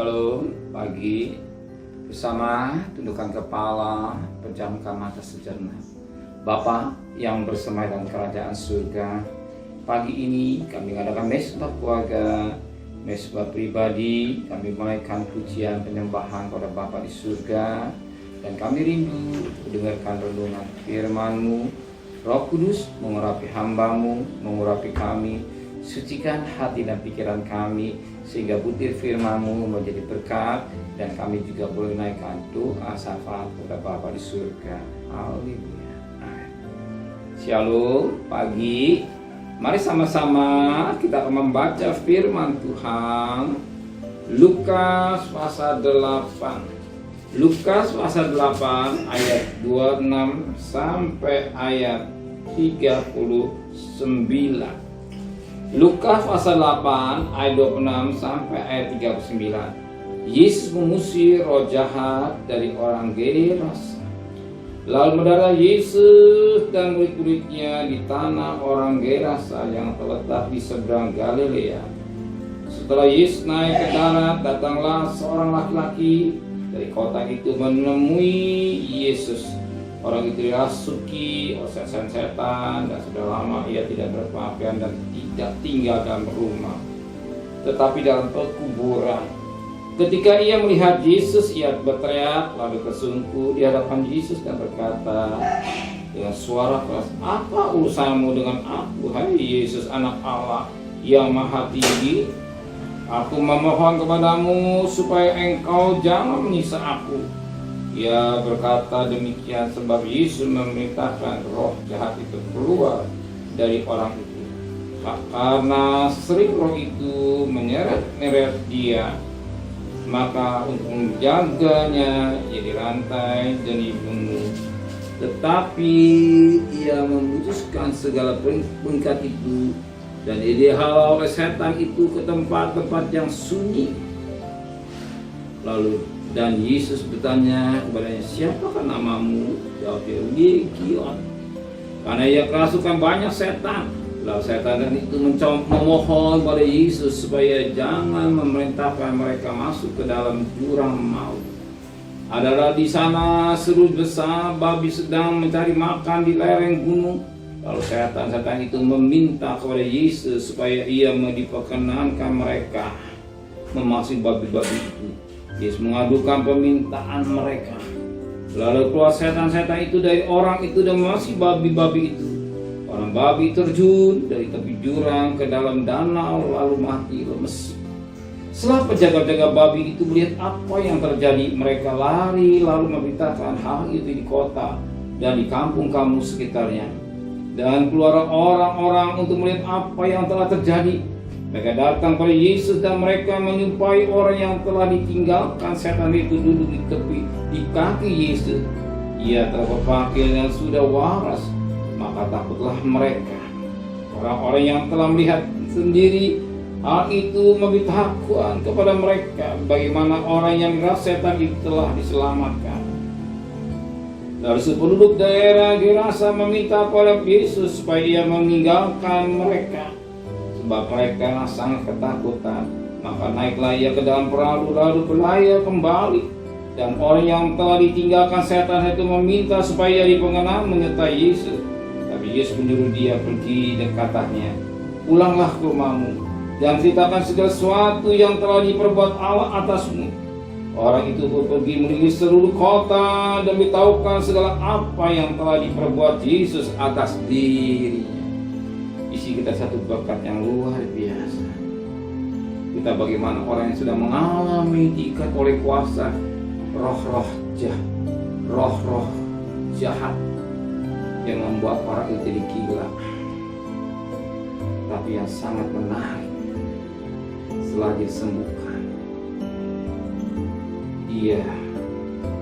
Shalom, pagi bersama tundukkan kepala, pejamkan mata sejenak. Bapa yang bersemayam dalam kerajaan surga, pagi ini kami mengadakan mesbah keluarga, mesbah pribadi. Kami menaikkan pujian penyembahan kepada Bapa di surga, dan kami rindu mendengarkan renungan firman-Mu. Roh Kudus mengurapi hamba-Mu, mengurapi kami, sucikan hati dan pikiran kami, sehingga butir firman-Mu menjadi berkat, dan kami juga boleh naikkan doa syafaat kepada Bapa di surga. Haleluya. Shalom, pagi. Mari sama-sama kita akan membaca firman Tuhan. Lukas pasal 8. Lukas pasal 8 ayat 26 sampai ayat 39. Lukas pasal 8 ayat 26 sampai ayat 39. Yesus mengusir roh jahat dari orang Gerasa. Lalu mendarat Yesus dan murid-muridnya di tanah orang Gerasa yang terletak di seberang Galilea. Setelah Yesus naik ke darat, datanglah seorang laki-laki dari kota itu menemui Yesus. Orang itu dirasuki oleh setan, dan sudah lama ia tidak berpakaian dan tidak tinggal dalam rumah, tetapi dalam pekuburan. Ketika ia melihat Yesus, ia berteriak lalu tersungkur di hadapan Yesus dan berkata dengan suara keras, "Apa urusanmu dengan aku, hai Yesus, anak Allah yang maha tinggi? Aku memohon kepadamu supaya engkau jangan menyiksa aku." Ia berkata demikian sebab Yesus memerintahkan roh jahat itu keluar dari orang itu. Karena sering roh itu menyeret-nyeret dia, maka untuk menjaganya ia dirantai dan dibunuh. Tetapi ia memutuskan segala pengkat itu, dan ia dihalau oleh setan itu ke tempat-tempat yang sunyi. Dan Yesus bertanya kepadanya, "Siapakah namamu?" Jawab dia, "Legion." Karena ia kerasukan banyak setan. Lalu setan itu memohon pada Yesus supaya jangan memerintahkan mereka masuk ke dalam jurang maut. Adalah di sana seru besar babi sedang mencari makan di lereng gunung. Lalu setan-setan itu meminta kepada Yesus supaya ia diperkenankan mereka memasuki babi-babi itu. Yesus mengadukan permintaan mereka. Lalu keluar setan-setan itu dari orang itu dan masih babi-babi itu. Orang babi terjun dari tepi jurang ke dalam danau lalu mati lemes. Setelah penjaga-penjaga babi itu melihat apa yang terjadi, mereka lari lalu memberitakan hal itu di kota dan di kampung-kampung sekitarnya. Dan keluar orang-orang untuk melihat apa yang telah terjadi. Mereka datang pada Yesus dan mereka menyumpai orang yang telah ditinggalkan setan itu duduk di tepi di kaki Yesus. Ia telah berpakaian dan sudah waras. Maka takutlah mereka. Orang-orang yang telah melihat sendiri hal itu memberitahukan kepada mereka bagaimana orang yang dirasuki setan itu telah diselamatkan. Lalu penduduk daerah Gerasa meminta kepada Yesus supaya ia meninggalkan mereka, sebab mereka sangat ketakutan. Maka naiklah ia ke dalam perahu lalu berlayar kembali. Dan orang yang telah ditinggalkan setan itu meminta supaya dipengenan menyertai Yesus. Tapi Yesus menyuruh dia pergi dan katanya, "Pulanglah ke rumahmu dan ceritakan segala sesuatu yang telah diperbuat Allah atasmu." Orang itu pergi melilit seluruh kota dan beritahukan segala apa yang telah diperbuat Yesus atas dirinya. Isi kita satu berkat yang luar biasa. Kita bagaimana orang yang sudah mengalami diikat oleh kuasa roh-roh jahat yang membuat orang itu jadi gila. Tapi yang sangat menarik, setelah disembuhkan, dia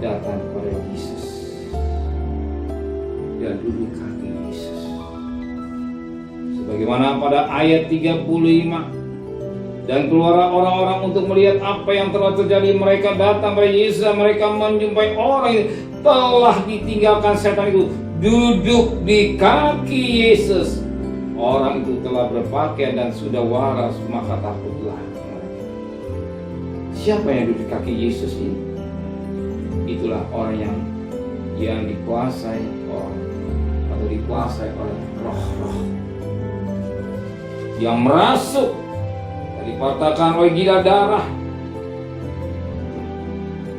datang kepada Yesus dan duduk kaki Yesus. Bagaimana pada ayat 35, dan keluar orang-orang untuk melihat apa yang telah terjadi. Mereka datang pada Yesus dan mereka menjumpai orang yang telah ditinggalkan setan itu duduk di kaki Yesus. Orang itu telah berpakaian dan sudah waras, maka takutlah mereka. Siapa yang duduk di kaki Yesus ini? Itulah orang yang dikuasai oleh roh-roh yang merasuk, dikatakan oleh gila darah,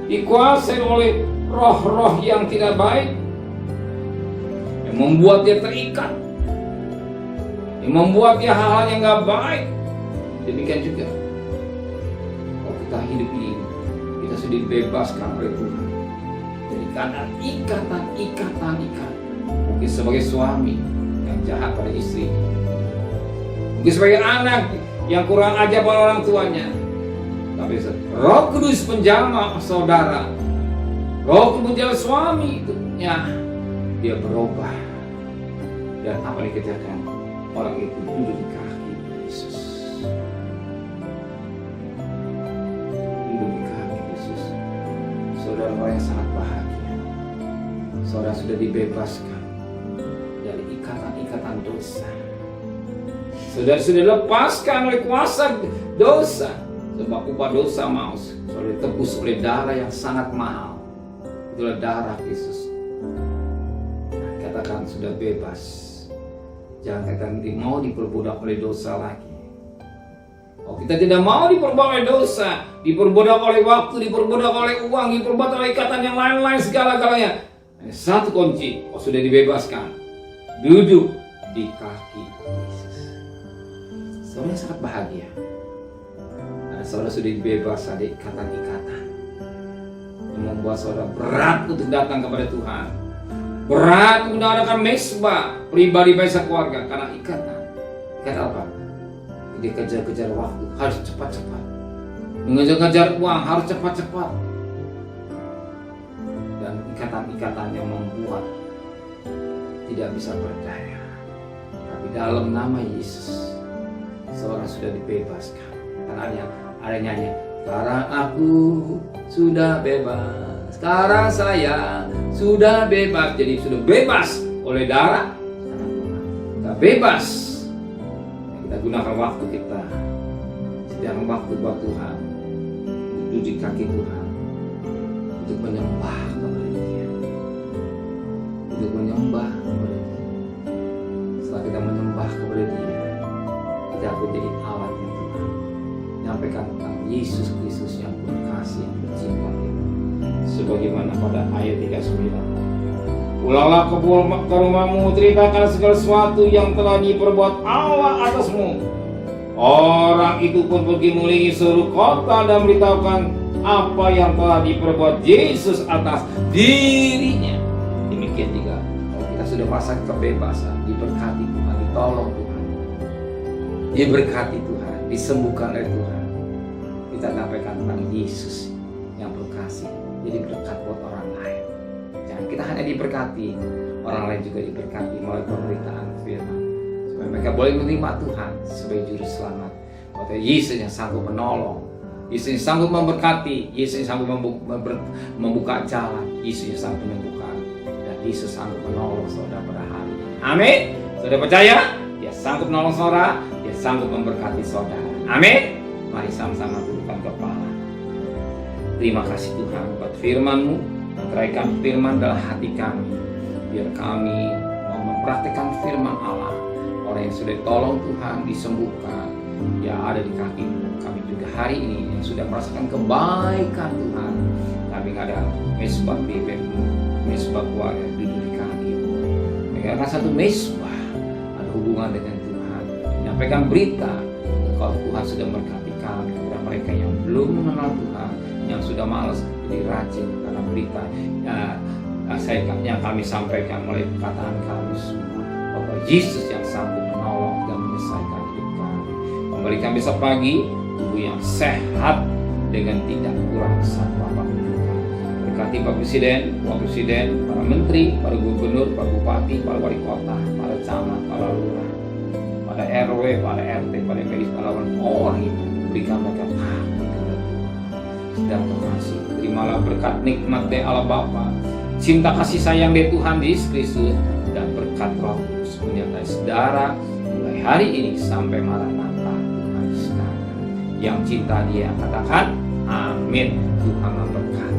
dikuasai oleh roh-roh yang tidak baik, yang membuat dia terikat, yang membuat dia hal-hal yang gak baik. Demikian juga kalau kita hidup ini, kita sudah dibebaskan oleh Tuhan dari ikatan. Mungkin sebagai suami yang jahat pada istri, mungkin sebagai anak yang kurang ajar pada orang tuanya, tapi Roh Kudus menjamah saudara, Roh Kudus menjamah suaminya, dia berubah. Dan apa yang dikatakan, orang itu duduk di kaki Yesus. Duduk di kaki Yesus. Saudara, orang yang sangat bahagia. Saudara sudah dibebaskan dari ikatan dosa. Saudara sudah lepaskan oleh kuasa dosa. Sebab upah dosa maut. Saudara ditebus oleh darah yang sangat mahal. Itulah darah Yesus. Katakan sudah bebas. Jangan katakan mau diperbudak oleh dosa lagi. Oh, kita tidak mau diperbudak oleh dosa, diperbudak oleh waktu, diperbudak oleh uang, diperbudak oleh ikatan yang lain-lain segala-galanya. Hanya satu kunci, sudah dibebaskan. Duduk di kaki Yesus. Saudara sangat bahagia. Karena saudara sudah dibebas dari ikatan-ikatan yang membuat saudara berat untuk datang kepada Tuhan. Berat untuk mengadakan mesbah pribadi bagi keluarga karena ikatan. Ikatan apa? Dia kejar-kejar waktu, harus cepat-cepat. Mengejar-kejar uang, harus cepat-cepat. Dan ikatan-ikatan yang membuat tidak bisa berdaya. Tapi dalam nama Yesus, seorang sudah dibebaskan. Karena ada nyanyi, sekarang aku sudah bebas. Sekarang saya sudah bebas. Jadi sudah bebas oleh darah. Kita bebas. Kita gunakan waktu kita. Sediakan waktu buat Tuhan. Duduk di kaki Tuhan. Untuk menyembah kepada Dia. Untuk menyembah kepada Dia. Setelah kita menyembah kepada Dia, kita akan jadi alatnya Tuhan. Menyampaikan tentang Yesus Kristus yang penuh kasih, yang bercinta kita. Sebagaimana pada ayat 39. Pulanglah ke rumahmu, ceritakan segala sesuatu yang telah diperbuat Allah atasmu. Orang itu pun pergi mengelilingi seluruh kota dan memberitahukan apa yang telah diperbuat Yesus atas dirinya. Demikian juga kalau kita sudah merasakan kebebasan, diberkati Tuhan, ditolong Tuhan, diberkati Tuhan, disembuhkan oleh Tuhan, kita sampaikan tentang Yesus yang berkasih. Jadi berkat buat orang lain. Jangan kita hanya diberkati, orang lain juga diberkati melalui pemberitaan firman. Supaya mereka boleh menerima Tuhan sebagai juru selamat. Bahwa Yesus yang sanggup menolong, Yesus yang sanggup memberkati, Yesus yang sanggup membuka jalan, Yesus yang sanggup menyembuhkan, dan Yesus sanggup menolong saudara pada hari ini. Amin. Saudara percaya? Dia sanggup menolong saudara, dia sanggup memberkati saudara. Amin. Mari sama-sama tundukkan kepala. Terima kasih Tuhan buat firman-Mu, meneraikan firman dalam hati kami. Biar kami mau mempraktikkan firman Allah. Orang yang sudah ditolong Tuhan, disembuhkan, yang ada di kaki kami juga hari ini, yang sudah merasakan kebaikan Tuhan. Kami ada mesbah bibirmu, mesbah keluarga, duduk di kaki Tuhan. Mereka satu mesbah, ada hubungan dengan Tuhan. Menyampaikan berita, kalau Tuhan sudah memberkati kami kepada mereka yang belum mengenal Tuhan, yang sudah malas jadi rajin karena berita yang kami sampaikan melalui perkataan kami semua, bahwa Yesus yang sanggup menolong dan menyelesaikan hidup kami, memberikan besok pagi tubuh yang sehat dengan tidak kurang satu apapun. Berkati Pak Presiden, Pak Presiden, para menteri, para gubernur, para bupati, para wali kota, para camat, para lurah, pada RW, pada RT, pada medis, para orang itu berikan mereka dan kasih. Terimalah berkat nikmat dari Allah Bapa, cinta kasih sayang dari Tuhan Yesus Kristus, dan berkat Roh Kudus menyertai saudara mulai hari ini sampai Maranatha Tuhan sekarang. Yang cinta Dia katakan Amin. Tuhan memberkati.